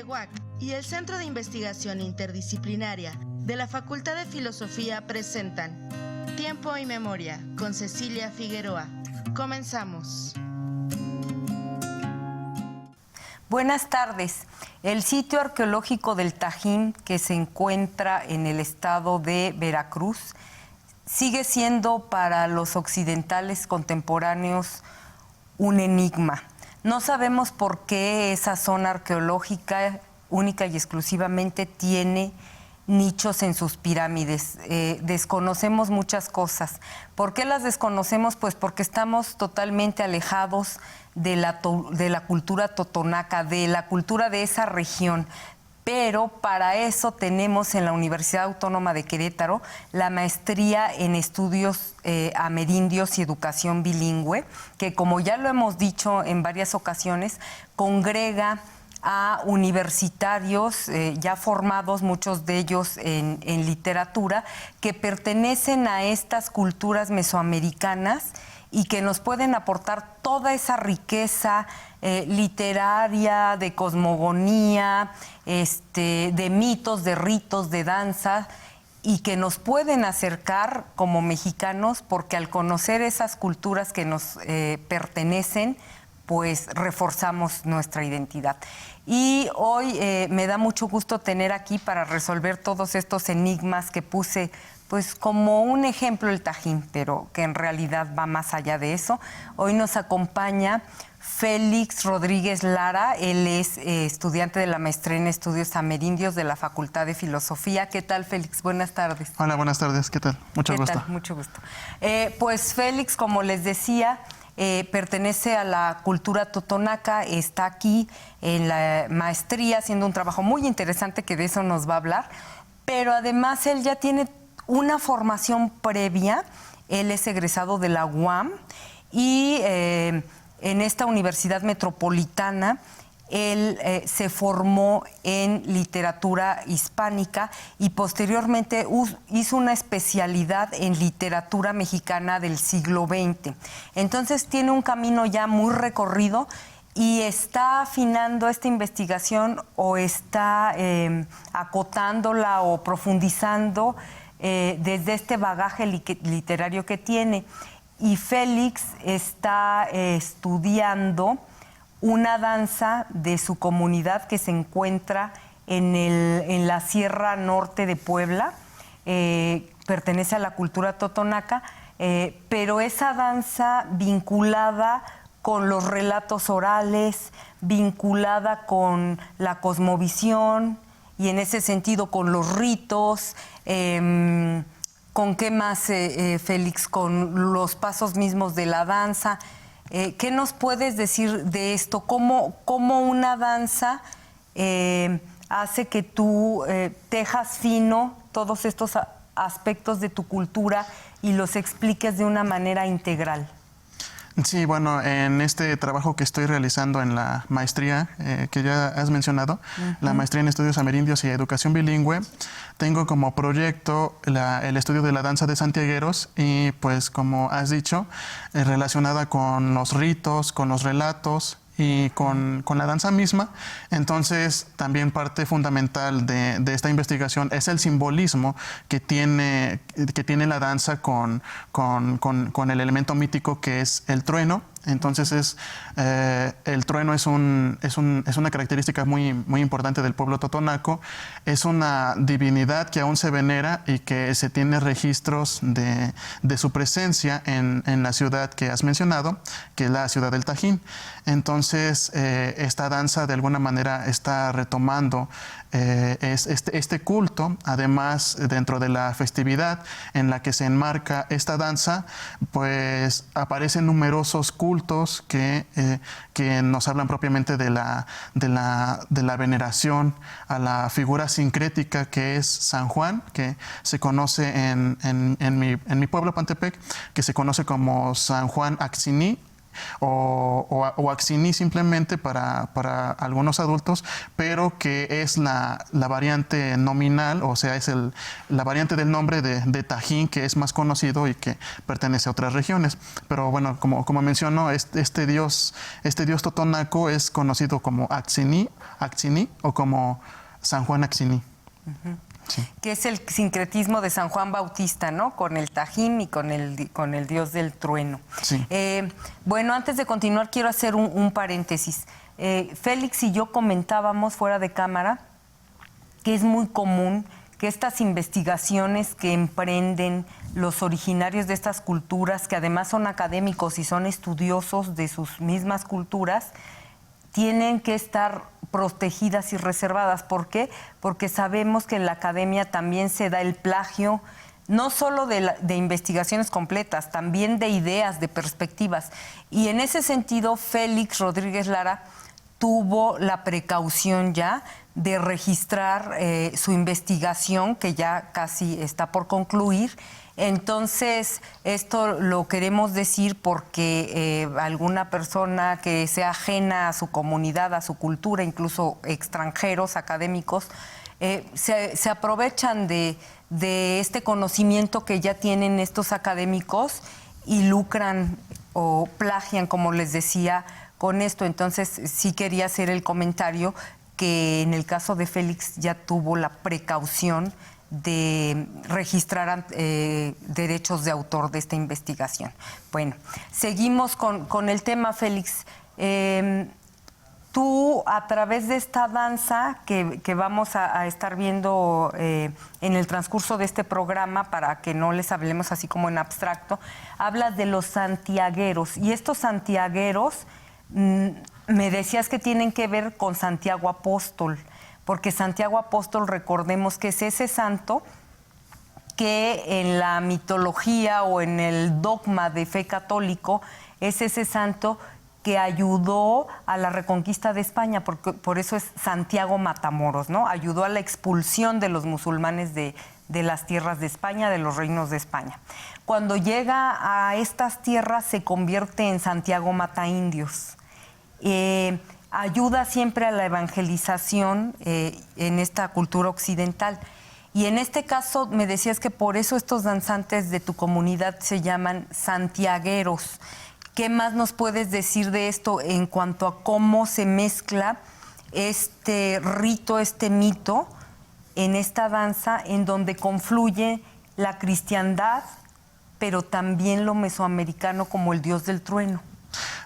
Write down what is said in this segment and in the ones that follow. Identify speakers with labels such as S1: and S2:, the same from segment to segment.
S1: CEWAC y el Centro de Investigación Interdisciplinaria de la Facultad de Filosofía presentan Tiempo y Memoria con Cecilia Figueroa. Comenzamos.
S2: Buenas tardes. El sitio arqueológico del Tajín, que se encuentra en el estado de Veracruz, sigue siendo para los occidentales contemporáneos un enigma. No sabemos por qué esa zona arqueológica única y exclusivamente tiene nichos en sus pirámides. Desconocemos muchas cosas. ¿Por qué las desconocemos? Pues porque estamos totalmente alejados de la cultura totonaca, de la cultura de esa región. Pero para eso tenemos en la Universidad Autónoma de Querétaro la maestría en estudios amerindios y educación bilingüe, que como ya lo hemos dicho en varias ocasiones, congrega a universitarios ya formados, muchos de ellos en literatura, que pertenecen a estas culturas mesoamericanas y que nos pueden aportar toda esa riqueza literaria, de cosmogonía, de mitos, de ritos, de danza, y que nos pueden acercar como mexicanos, porque al conocer esas culturas que nos pertenecen, pues reforzamos nuestra identidad. Y hoy me da mucho gusto tener aquí para resolver todos estos enigmas que puse, pues como un ejemplo el Tajín, pero que en realidad va más allá de eso. Hoy nos acompaña Félix Rodríguez Lara. Él es estudiante de la maestría en estudios amerindios de la Facultad de Filosofía. ¿Qué tal, Félix? Buenas tardes.
S3: Hola, buenas tardes. ¿Qué tal? Mucho gusto.
S2: Mucho gusto. Pues Félix, como les decía, pertenece a la cultura totonaca, está aquí en la maestría haciendo un trabajo muy interesante que de eso nos va a hablar, pero además él ya tiene una formación previa. Él es egresado de la UAM y en esta Universidad Metropolitana él se formó en literatura hispánica y posteriormente hizo una especialidad en literatura mexicana del siglo XX. Entonces tiene un camino ya muy recorrido y está afinando esta investigación o está acotándola o profundizando desde este bagaje literario que tiene. Y Félix está estudiando una danza de su comunidad que se encuentra en la Sierra Norte de Puebla, pertenece a la cultura totonaca, pero esa danza vinculada con los relatos orales, vinculada con la cosmovisión y en ese sentido con los ritos. ¿Con qué más, Félix? Con los pasos mismos de la danza. ¿Qué nos puedes decir de esto? ¿Cómo una danza hace que tú tejas fino todos estos aspectos de tu cultura y los expliques de una manera integral?
S3: Sí, bueno, en este trabajo que estoy realizando en la maestría que ya has mencionado, la maestría en estudios amerindios y educación bilingüe, tengo como proyecto el estudio de la danza de santiagueros y pues como has dicho, relacionada con los ritos, con los relatos y con la danza misma. Entonces también parte fundamental de esta investigación es el simbolismo que tiene la danza con el elemento mítico que es el trueno. Entonces el trueno es una característica muy, muy importante del pueblo totonaco. Es una divinidad que aún se venera y que se tiene registros de su presencia en la ciudad que has mencionado, que es la ciudad del Tajín. Entonces esta danza de alguna manera está retomando este culto. Además, dentro de la festividad en la que se enmarca esta danza, pues aparecen numerosos cultos que nos hablan propiamente de la veneración a la figura sincrética que es San Juan, que se conoce en mi pueblo, Pantepec, que se conoce como San Juan Axiní, o Axini simplemente para algunos adultos, pero que es la variante nominal, o sea, es la variante del nombre de Tajín, que es más conocido y que pertenece a otras regiones. Pero bueno, como menciono, este dios totonaco es conocido como Axini o como San Juan Axini.
S2: Sí. Que es el sincretismo de San Juan Bautista, ¿no? Con el Tajín y con el dios del trueno.
S3: Sí.
S2: Bueno, antes de continuar, quiero hacer un paréntesis. Félix y yo comentábamos fuera de cámara que es muy común que estas investigaciones que emprenden los originarios de estas culturas, que además son académicos y son estudiosos de sus mismas culturas, tienen que estar protegidas y reservadas. ¿Por qué? Porque sabemos que en la academia también se da el plagio, no solo de investigaciones completas, también de ideas, de perspectivas. Y en ese sentido, Félix Rodríguez Lara tuvo la precaución ya de registrar su investigación, que ya casi está por concluir. Entonces, esto lo queremos decir porque alguna persona que sea ajena a su comunidad, a su cultura, incluso extranjeros, académicos, se aprovechan de este conocimiento que ya tienen estos académicos y lucran o plagian, como les decía, con esto. Entonces, sí quería hacer el comentario que en el caso de Félix ya tuvo la precaución de registrar derechos de autor de esta investigación. Bueno, seguimos con el tema, Félix. Tú, a través de esta danza que vamos a estar viendo en el transcurso de este programa, para que no les hablemos así como en abstracto, hablas de los santiagueros. Y estos santiagueros, me decías que tienen que ver con Santiago Apóstol, porque Santiago Apóstol, recordemos que es ese santo que en la mitología o en el dogma de fe católico es ese santo que ayudó a la reconquista de España, porque por eso es Santiago Matamoros, ¿no? Ayudó a la expulsión de los musulmanes de las tierras de España, de los reinos de España. Cuando llega a estas tierras se convierte en Santiago Mataindios. Ayuda siempre a la evangelización en esta cultura occidental. Y en este caso me decías que por eso estos danzantes de tu comunidad se llaman santiagueros. ¿Qué más nos puedes decir de esto en cuanto a cómo se mezcla este rito, este mito, en esta danza en donde confluye la cristiandad, pero también lo mesoamericano como el dios del trueno?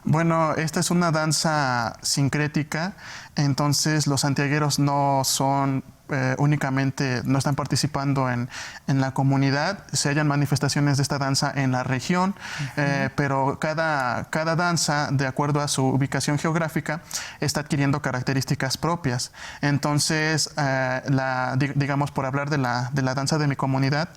S3: Bueno, esta es una danza sincrética, entonces los santiagueros no son únicamente, no están participando en la comunidad, se hallan manifestaciones de esta danza en la región, pero cada danza, de acuerdo a su ubicación geográfica, está adquiriendo características propias. Entonces, digamos, por hablar de la danza de mi comunidad,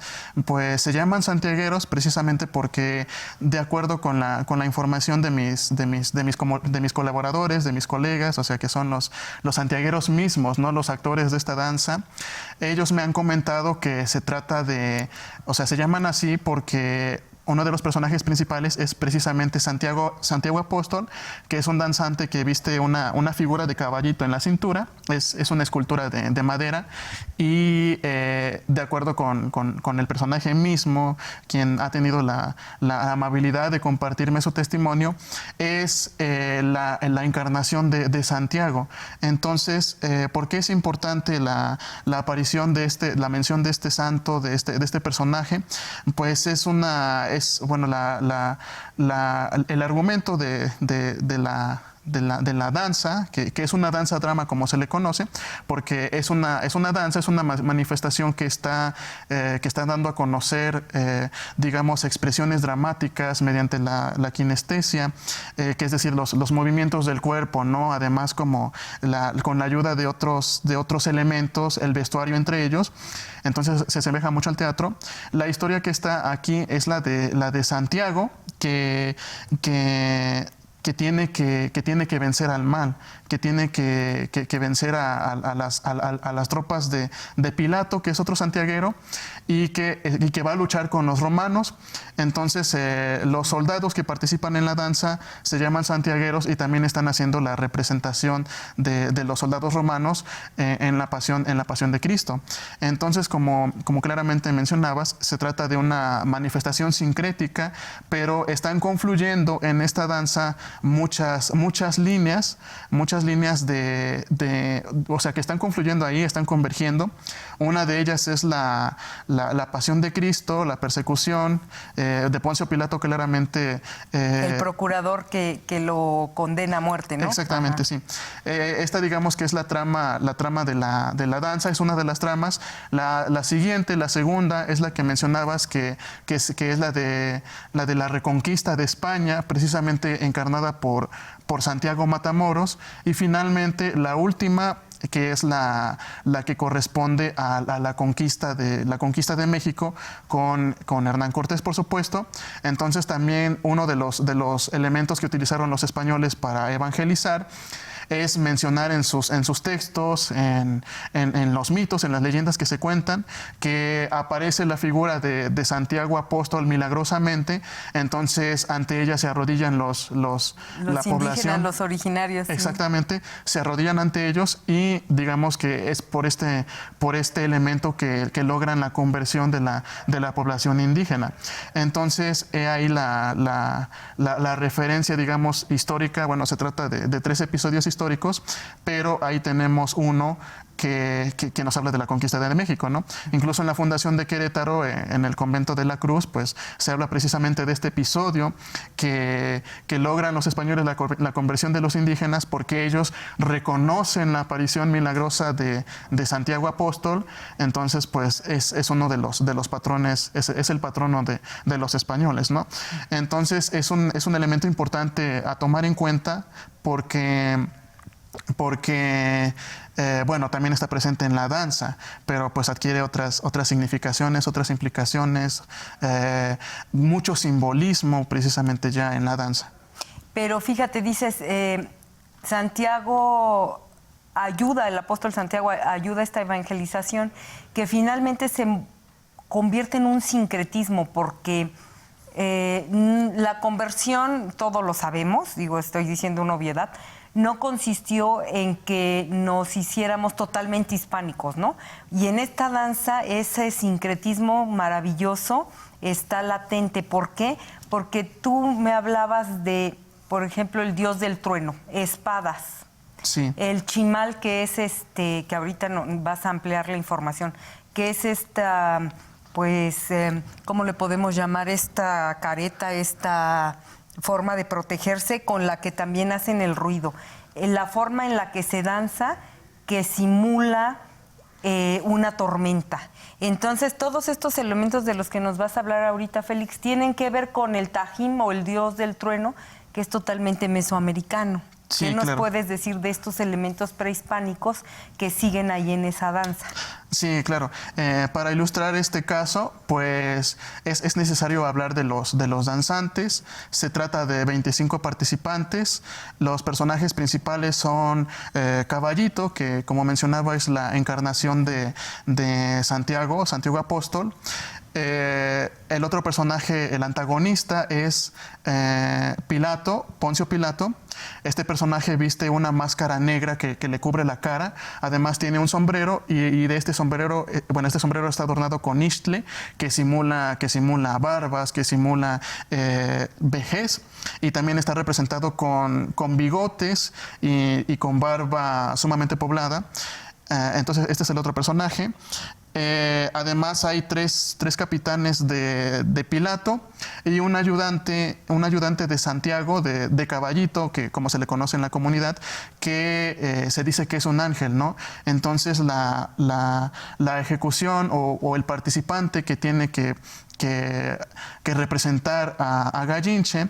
S3: pues se llaman santiagueros precisamente porque, de acuerdo con la información de mis colaboradores, de mis colegas, o sea, que son los santiagueros mismos, ¿no? Los actores de esta danza, ellos me han comentado que se trata de, o sea, se llaman así porque uno de los personajes principales es precisamente Santiago Apóstol, que es un danzante que viste una figura de caballito en la cintura, es una escultura de madera, y de acuerdo con el personaje mismo, quien ha tenido la amabilidad de compartirme su testimonio, es la encarnación de Santiago. Entonces, ¿por qué es importante la aparición de la mención de este santo, de este personaje? Pues bueno, el argumento de la danza, que es una danza drama como se le conoce, porque es una danza, es una manifestación que está dando a conocer, digamos, expresiones dramáticas mediante la kinestesia, que es decir, los movimientos del cuerpo, ¿no? Además, con la ayuda de otros elementos, el vestuario entre ellos. Entonces se asemeja mucho al teatro. La historia que está aquí es la de Santiago, que que tiene que vencer al mal, que tiene que vencer a las tropas de Pilato, que es otro santiaguero, y que va a luchar con los romanos. Entonces los soldados que participan en la danza se llaman santiagueros y también están haciendo la representación de los soldados romanos en la pasión de Cristo. Entonces, como claramente mencionabas, se trata de una manifestación sincrética, pero están confluyendo en esta danza muchas líneas o sea, que están confluyendo ahí, están convergiendo. Una de ellas es la pasión de Cristo, la persecución de Poncio Pilato, claramente.
S2: El procurador que lo condena a muerte, ¿no?
S3: Exactamente, sí. Esta, digamos que es la trama de la danza, es una de las tramas. La siguiente, la segunda, es la que mencionabas, que es la de la reconquista de España, precisamente encarnada por Santiago Matamoros. Y finalmente, la última, que es la que corresponde a la conquista de México con Hernán Cortés, por supuesto. Entonces, también uno de los elementos que utilizaron los españoles para evangelizar es mencionar en sus textos, en los mitos, en las leyendas que se cuentan, que aparece la figura de Santiago Apóstol milagrosamente. Entonces, ante ella se arrodillan la población,
S2: los originarios.
S3: Exactamente, sí. Se arrodillan ante ellos y digamos que es por este elemento que logran la conversión de la población indígena. Entonces, ahí la referencia, digamos, histórica. Bueno, se trata de 3 episodios históricos, pero ahí tenemos uno que nos habla de la conquista de México, ¿no? Incluso en la fundación de Querétaro, en el convento de la Cruz, pues se habla precisamente de este episodio que logran los españoles la conversión de los indígenas, porque ellos reconocen la aparición milagrosa de Santiago Apóstol. Entonces, pues es uno de los patrones, es el patrono de los españoles, ¿no? Entonces es un elemento importante a tomar en cuenta porque bueno, también está presente en la danza, pero pues adquiere otras significaciones, otras implicaciones, mucho simbolismo precisamente ya en la danza.
S2: Pero fíjate, dices, Santiago ayuda, el apóstol Santiago ayuda a esta evangelización, que finalmente se convierte en un sincretismo, porque la conversión, todos lo sabemos, digo, estoy diciendo una obviedad, no consistió en que nos hiciéramos totalmente hispánicos, ¿no? Y en esta danza ese sincretismo maravilloso está latente. ¿Por qué? Porque tú me hablabas de, por ejemplo, el dios del trueno, espadas.
S3: Sí.
S2: El chimal, que es que ahorita vas a ampliar la información, que es esta, pues, ¿cómo le podemos llamar? Esta careta, esta forma de protegerse con la que también hacen el ruido. La forma en la que se danza, que simula una tormenta. Entonces, todos estos elementos de los que nos vas a hablar ahorita, Félix, tienen que ver con el Tajín o el dios del trueno, que es totalmente mesoamericano.
S3: Sí,
S2: ¿Qué nos
S3: claro.
S2: puedes decir de estos elementos prehispánicos que siguen ahí en esa danza?
S3: Sí, claro. Para ilustrar este caso, pues es necesario hablar de los danzantes. Se trata de 25 participantes. Los personajes principales son Caballito, que como mencionaba es la encarnación de Santiago Apóstol. El otro personaje, el antagonista, es Pilato, Poncio Pilato. Este personaje viste una máscara negra que le cubre la cara. Además tiene un sombrero y de este sombrero, este sombrero está adornado con ixtle, que simula barbas, que simula vejez. Y también está representado con bigotes y con barba sumamente poblada. Entonces este es el otro personaje. Además hay tres capitanes de Pilato y un ayudante de Santiago, de Caballito, que como se le conoce en la comunidad, que se dice que es un ángel, ¿no? Entonces la ejecución o el participante que tiene que representar a Gallinche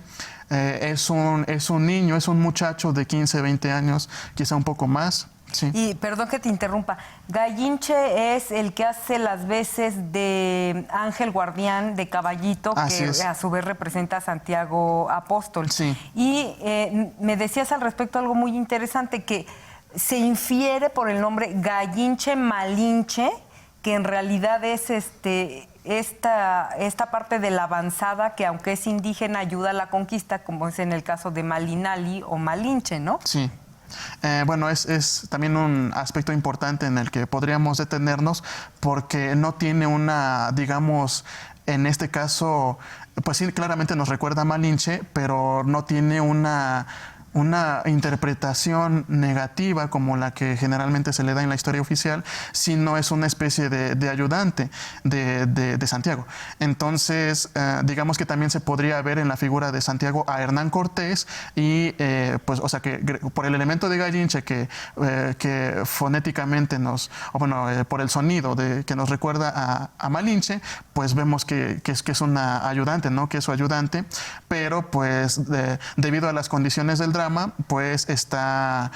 S3: es un niño, es un muchacho de 15, 20 años, quizá un poco más, Sí.
S2: Y perdón que te interrumpa, Gallinche es el que hace las veces de ángel guardián de caballito,
S3: Así
S2: que
S3: es.
S2: a su vez representa a Santiago Apóstol.
S3: Sí.
S2: Y me decías al respecto algo muy interesante, que se infiere por el nombre Gallinche Malinche, que en realidad es esta parte de la avanzada que, aunque es indígena, ayuda a la conquista, como es en el caso de Malinali o Malinche, ¿no?
S3: Sí. Bueno, es también un aspecto importante en el que podríamos detenernos, porque no tiene una, digamos, en este caso, pues sí, claramente nos recuerda a Malinche, pero no tiene una interpretación negativa como la que generalmente se le da en la historia oficial, sino es una especie de ayudante de Santiago. Entonces, digamos que también se podría ver en la figura de Santiago a Hernán Cortés y, pues, o sea, que por el elemento de Gallinche que fonéticamente por el sonido que nos recuerda a Malinche, pues vemos que es una ayudante, ¿no? Que es su ayudante, pero pues debido a las condiciones del drama, pues está,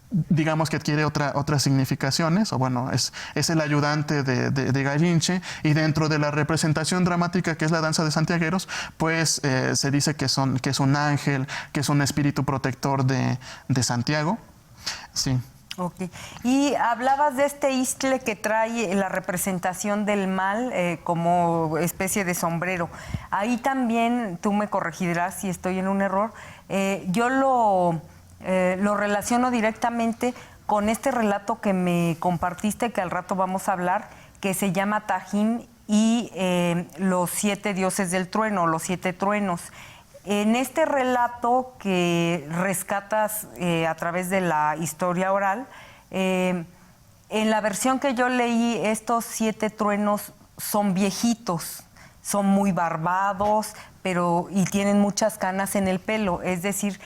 S3: digamos que adquiere otras significaciones, o bueno, es el ayudante de Gallinche, y dentro de la representación dramática que es la danza de santiagueros, pues se dice que es un ángel, que es un espíritu protector de Santiago. Sí.
S2: Ok. Y hablabas de este istle que trae la representación del mal como especie de sombrero. Ahí también, tú me corregirás si estoy en un error, yo lo relaciono directamente con este relato que me compartiste, que al rato vamos a hablar, que se llama Tajín y los 7 dioses del trueno, los 7 truenos. En este relato que rescatas a través de la historia oral, en la versión que yo leí, estos 7 truenos son viejitos, son muy barbados, y tienen muchas canas en el pelo. Es decir,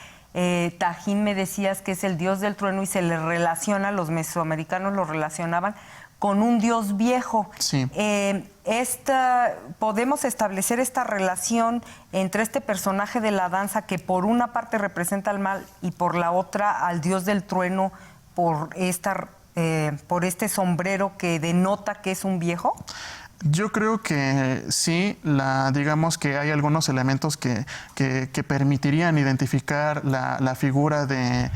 S2: Tajín, me decías que es el dios del trueno y se le relaciona, los mesoamericanos lo relacionaban con un dios viejo.
S3: Sí.
S2: Podemos establecer esta relación entre este personaje de la danza, que por una parte representa al mal y por la otra al dios del trueno, por este sombrero que denota que es un viejo.
S3: Yo creo que sí, digamos que hay algunos elementos que permitirían identificar la figura del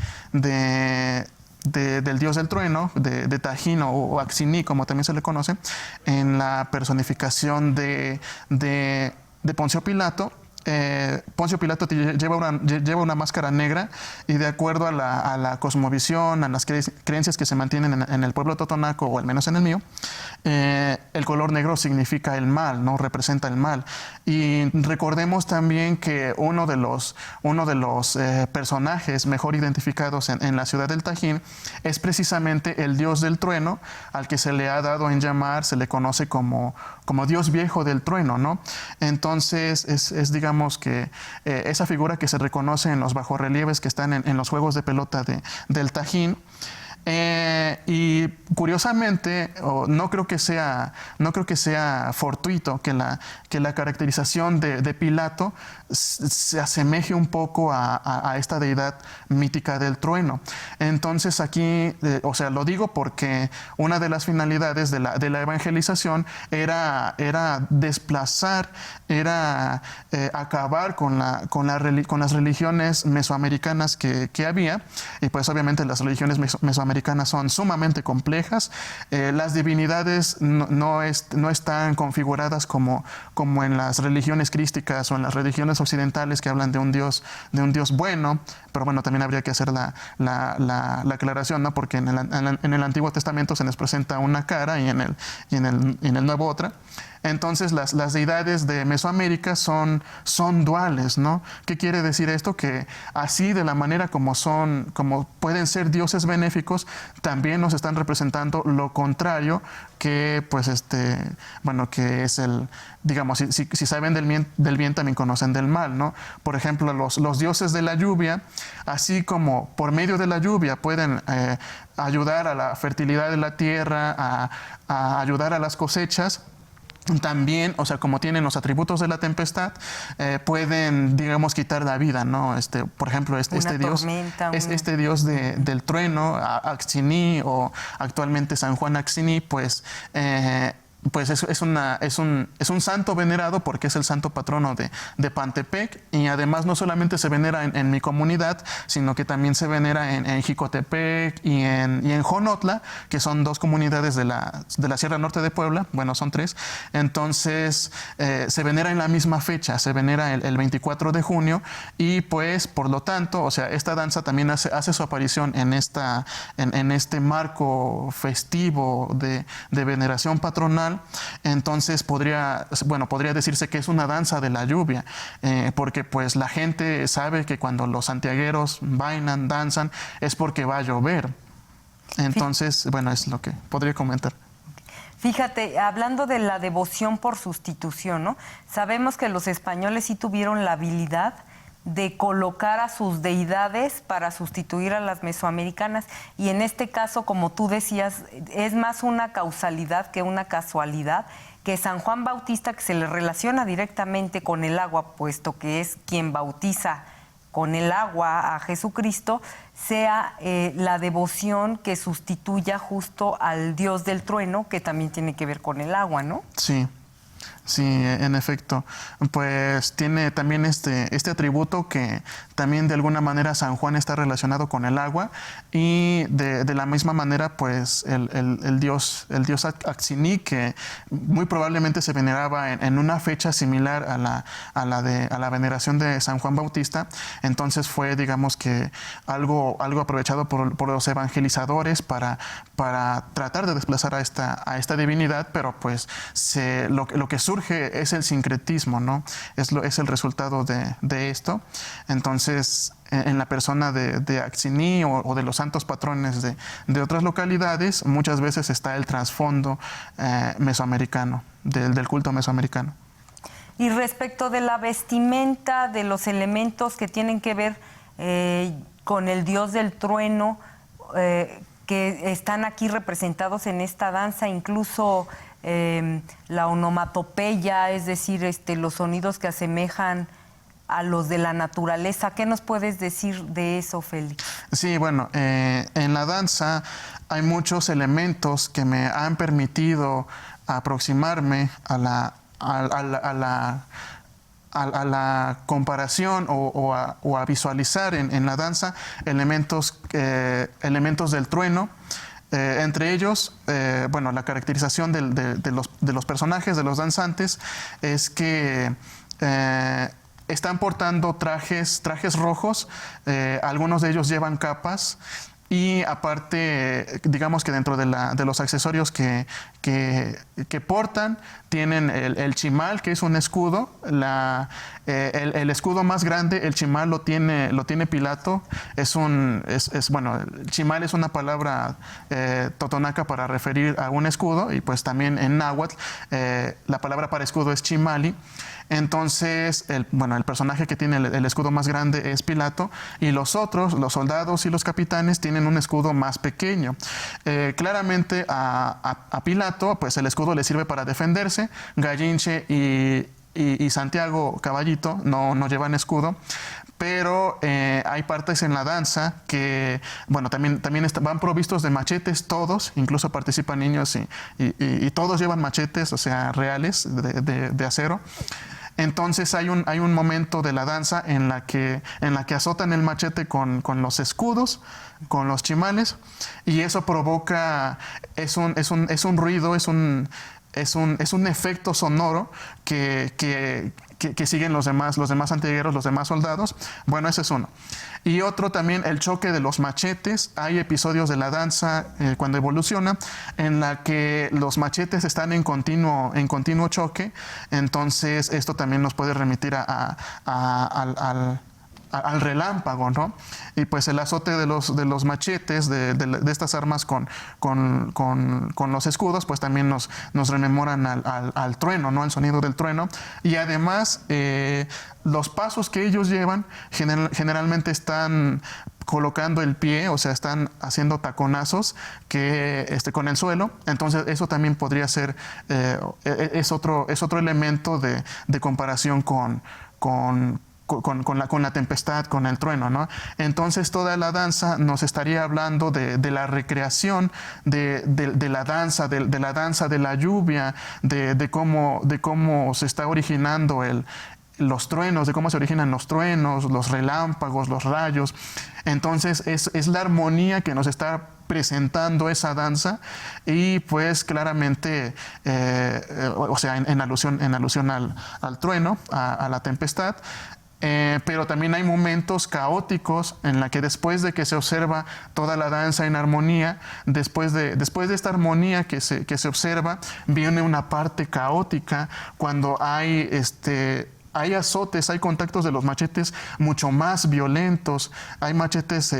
S3: dios del trueno, de Tajín o Axiní, como también se le conoce, en la personificación de Poncio Pilato. Poncio Pilato lleva una máscara negra, y de acuerdo a la cosmovisión, a las creencias que se mantienen en el pueblo totonaco, o al menos en el mío, el color negro significa el mal, ¿no? Representa el mal. Y recordemos también que uno de los personajes mejor identificados en la ciudad del Tajín es precisamente el dios del trueno, al que se le ha dado en llamar, se le conoce como dios viejo del trueno, ¿no? Entonces es digamos que esa figura que se reconoce en los bajorrelieves que están en los juegos de pelota del Tajín. Y curiosamente, no creo que sea fortuito que la caracterización de Pilato se asemeje un poco a esta deidad mítica del trueno. Entonces aquí, o sea, lo digo porque una de las finalidades de la evangelización era desplazar, acabar con las religiones mesoamericanas que había, y pues obviamente las religiones mesoamericanas son sumamente complejas. Las divinidades no están configuradas como en las religiones crísticas o en las religiones occidentales, que hablan de un Dios bueno, pero bueno, también habría que hacer la aclaración, ¿no? Porque en el Antiguo Testamento se nos presenta una cara y en el Nuevo otra. Entonces las deidades de Mesoamérica son duales, ¿no? ¿Qué quiere decir esto? Que así, de la manera como pueden ser dioses benéficos, también nos están representando lo contrario, que pues que es digamos, si saben del bien también conocen del mal, ¿no? Por ejemplo, los dioses de la lluvia, así como por medio de la lluvia pueden ayudar a la fertilidad de la tierra, a ayudar a las cosechas, también, o sea, como tienen los atributos de la tempestad, pueden, digamos, quitar la vida, ¿no? Por ejemplo, este dios, este dios del trueno, Axini, o actualmente San Juan Axini, pues es un santo venerado porque es el santo patrono de Pantepec, y además no solamente se venera en mi comunidad, sino que también se venera en Jicotepec y en Jonotla, que son 2 comunidades de la Sierra Norte de Puebla, bueno, son 3. Entonces se venera en la misma fecha, se venera el 24 de junio, y pues por lo tanto, o sea, esta danza también hace su aparición en este marco festivo de veneración patronal. Entonces podría decirse que es una danza de la lluvia, porque pues la gente sabe que cuando los santiagueros bailan, danzan, es porque va a llover. Entonces, bueno, es lo que podría comentar.
S2: Fíjate, hablando de la devoción por sustitución, ¿no? Sabemos que los españoles sí tuvieron la habilidad de colocar a sus deidades para sustituir a las mesoamericanas, y en este caso, como tú decías, es más una causalidad que una casualidad que San Juan Bautista, que se le relaciona directamente con el agua, puesto que es quien bautiza con el agua a Jesucristo, sea la devoción que sustituya justo al dios del trueno, que también tiene que ver con el agua, ¿no?
S3: Sí. Sí, en efecto, pues tiene también este atributo que también de alguna manera San Juan está relacionado con el agua, y de la misma manera pues el dios Axini, que muy probablemente se veneraba en una fecha similar a la veneración de San Juan Bautista. Entonces fue, digamos, que algo aprovechado por los evangelizadores para tratar de desplazar a esta divinidad, pero pues lo que surge es el sincretismo, ¿no? Es el resultado de esto. Entonces, en la persona de Axini o de los santos patrones de otras localidades, muchas veces está el trasfondo mesoamericano, del culto mesoamericano.
S2: Y respecto de la vestimenta, de los elementos que tienen que ver con el dios del trueno, que están aquí representados en esta danza, incluso la onomatopeya, es decir, los sonidos que asemejan a los de la naturaleza. ¿Qué nos puedes decir de eso, Félix? Sí,
S3: bueno, en la danza hay muchos elementos que me han permitido aproximarme a la comparación o a visualizar en la danza elementos del trueno. Entre ellos, la caracterización de los personajes, de los danzantes, es que están portando trajes rojos, algunos de ellos llevan capas, y aparte, digamos que dentro de los accesorios que portan, tienen el chimal, que es un escudo. El escudo más grande, el chimal lo tiene Pilato. El chimal es una palabra totonaca para referir a un escudo, y pues también en náhuatl la palabra para escudo es chimali. Entonces, el personaje que tiene el escudo más grande es Pilato, y los otros, los soldados y los capitanes, tienen un escudo más pequeño. Claramente a Pilato, pues el escudo le sirve para defenderse. Gallinche y Santiago Caballito no llevan escudo, pero hay partes en la danza que, también van provistos de machetes todos, incluso participan niños y todos llevan machetes, o sea, reales, de acero. Entonces hay un momento de la danza en la que azotan el machete con los escudos, con los chimales, y eso provoca, es un ruido, es un efecto sonoro que siguen los demás antigueros, los demás soldados. Bueno, ese es uno. Y otro también, el choque de los machetes. Hay episodios de la danza cuando evoluciona en la que los machetes están en continuo choque. Entonces esto también nos puede remitir al relámpago, ¿no? Y pues el azote de los machetes, de estas armas con los escudos, pues también nos rememoran al trueno, ¿no? Al sonido del trueno. Y además, los pasos que ellos llevan generalmente están colocando el pie, o sea, están haciendo taconazos con el suelo. Entonces eso también podría ser, es otro elemento de comparación con la tempestad, con el trueno, ¿no? Entonces toda la danza nos estaría hablando de la recreación de la danza, de la danza de la lluvia, de cómo se está originando los truenos, de cómo se originan los truenos, los relámpagos, los rayos. Entonces es la armonía que nos está presentando esa danza, y pues claramente, o sea, en alusión al trueno, a la tempestad. Pero también hay momentos caóticos en la que después de que se observa toda la danza en armonía, después de esta armonía que se observa, viene una parte caótica cuando hay azotes, hay contactos de los machetes mucho más violentos, hay machetes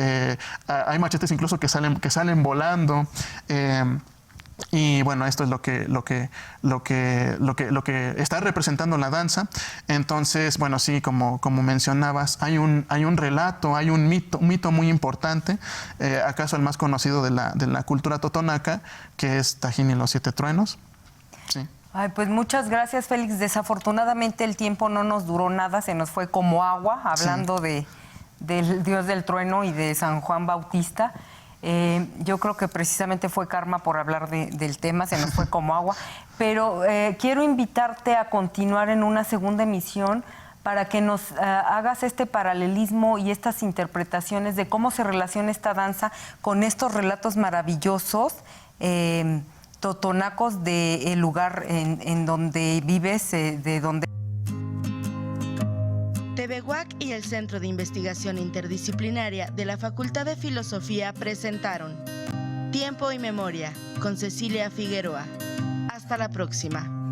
S3: incluso que salen volando. Y bueno, esto es lo que está representando la danza. Entonces, bueno, sí, como mencionabas, hay un relato, hay un mito muy importante, acaso el más conocido de la cultura totonaca, que es Tajín y los 7 truenos. Sí.
S2: Ay, pues muchas gracias, Félix. Desafortunadamente el tiempo no nos duró nada, se nos fue como agua, hablando del Dios del Trueno y de San Juan Bautista. Yo creo que precisamente fue karma por hablar del tema, se nos fue como agua. Pero quiero invitarte a continuar en una segunda emisión para que nos hagas este paralelismo y estas interpretaciones de cómo se relaciona esta danza con estos relatos maravillosos totonacos del lugar en donde vives, de donde...
S1: TVUAC y el Centro de Investigación Interdisciplinaria de la Facultad de Filosofía presentaron Tiempo y Memoria con Cecilia Figueroa. Hasta la próxima.